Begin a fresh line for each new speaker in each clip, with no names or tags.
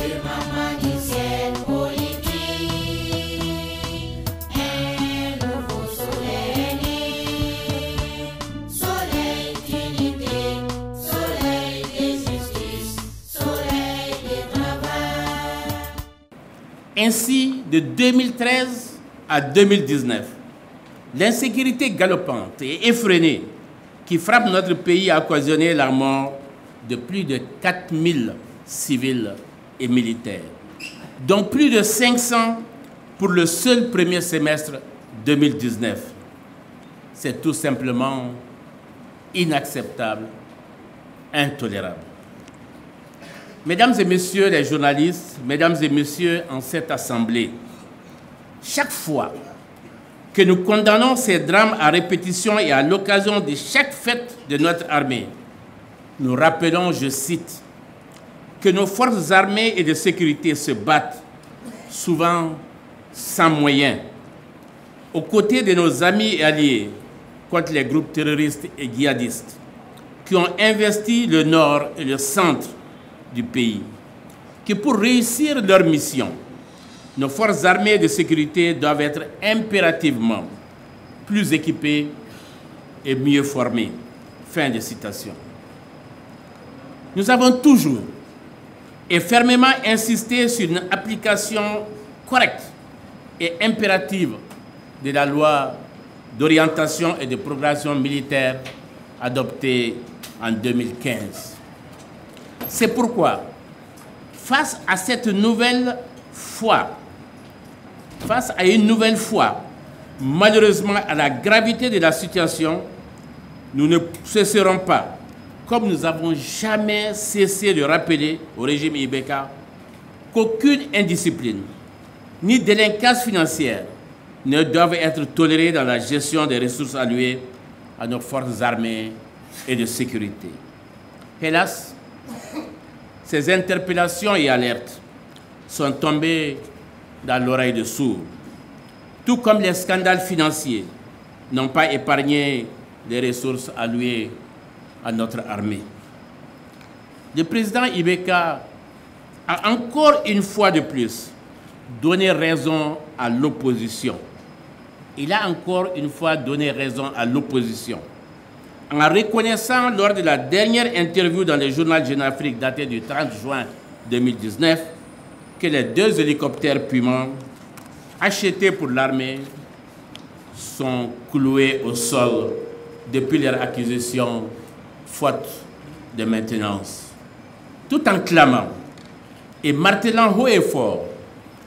firmament du ciel politique, un nouveau soleil est né, soleil d'unité, soleil de justice, soleil de travail.
Ainsi, de 2013 à 2019, l'insécurité galopante et effrénée qui frappe notre pays a occasionné la mort de plus de 4000 civils et militaires, dont plus de 500 pour le seul premier semestre 2019. C'est tout simplement inacceptable, intolérable. Mesdames et messieurs les journalistes, mesdames et messieurs en cette assemblée, chaque fois que nous condamnons ces drames à répétition et à l'occasion de chaque fête de notre armée, nous rappelons, je cite, que nos forces armées et de sécurité se battent, souvent sans moyens, aux côtés de nos amis et alliés contre les groupes terroristes et djihadistes qui ont investi le nord et le centre du pays, que pour réussir leur mission, nos forces armées de sécurité doivent être impérativement plus équipées et mieux formées. Fin de citation. Nous avons toujours et fermement insisté sur une application correcte et impérative de la loi d'orientation et de programmation militaire adoptée en 2015. C'est pourquoi, face à une nouvelle fois, malheureusement à la gravité de la situation, nous ne cesserons pas, comme nous n'avons jamais cessé de rappeler au régime Ibeka, qu'aucune indiscipline ni délinquance financière ne doivent être tolérées dans la gestion des ressources allouées à nos forces armées et de sécurité. Hélas, ces interpellations et alertes sont tombées dans l'oreille de sourds, tout comme les scandales financiers n'ont pas épargné les ressources allouées à notre armée. Le président Ibeka a encore une fois de plus donné raison à l'opposition. Il a encore une fois donné raison à l'opposition en reconnaissant lors de la dernière interview dans le journal Jeune Afrique daté du 30 juin 2019 que les 2 hélicoptères Puma achetés pour l'armée sont cloués au sol depuis leur acquisition faute de maintenance, tout en clamant et martelant haut et fort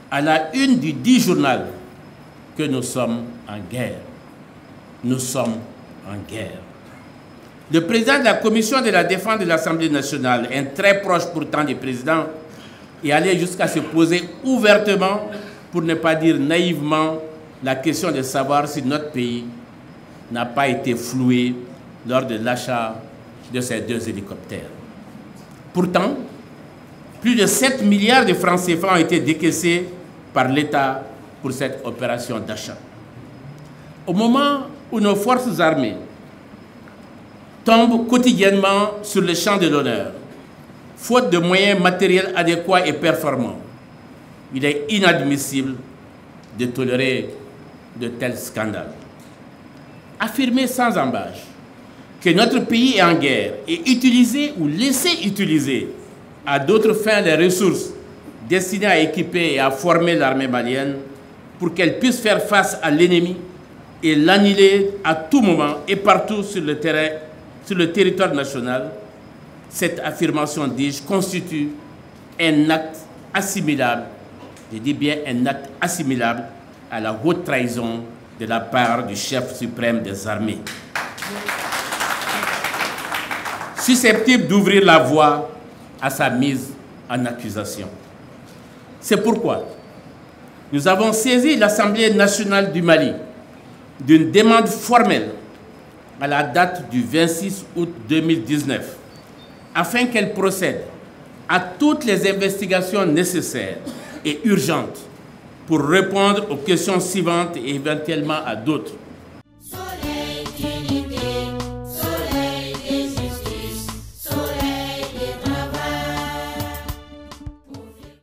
à la une du 10 journal que nous sommes en guerre. Nous sommes en guerre. Le président de la commission de la défense de l'Assemblée nationale, un très proche pourtant du président, est allé jusqu'à se poser ouvertement, pour ne pas dire naïvement, la question de savoir si notre pays n'a pas été floué lors de l'achat de ces 2 hélicoptères. Pourtant, plus de 7 milliards de francs CFA ont été décaissés par l'État pour cette opération d'achat. Au moment où nos forces armées tombent quotidiennement sur le champ de l'honneur, faute de moyens matériels adéquats et performants, il est inadmissible de tolérer de tels scandales. Affirmer sans ambages que notre pays est en guerre et utiliser ou laisser utiliser à d'autres fins les ressources destinées à équiper et à former l'armée malienne pour qu'elle puisse faire face à l'ennemi et l'annihiler à tout moment et partout sur le territoire national, cette affirmation, dis-je, constitue un acte assimilable, je dis bien un acte assimilable à la haute trahison de la part du chef suprême des armées, susceptible d'ouvrir la voie à sa mise en accusation. C'est pourquoi nous avons saisi l'Assemblée nationale du Mali d'une demande formelle à la date du 26 août 2019 afin qu'elle procède à toutes les investigations nécessaires et urgentes pour répondre aux questions suivantes et éventuellement à d'autres.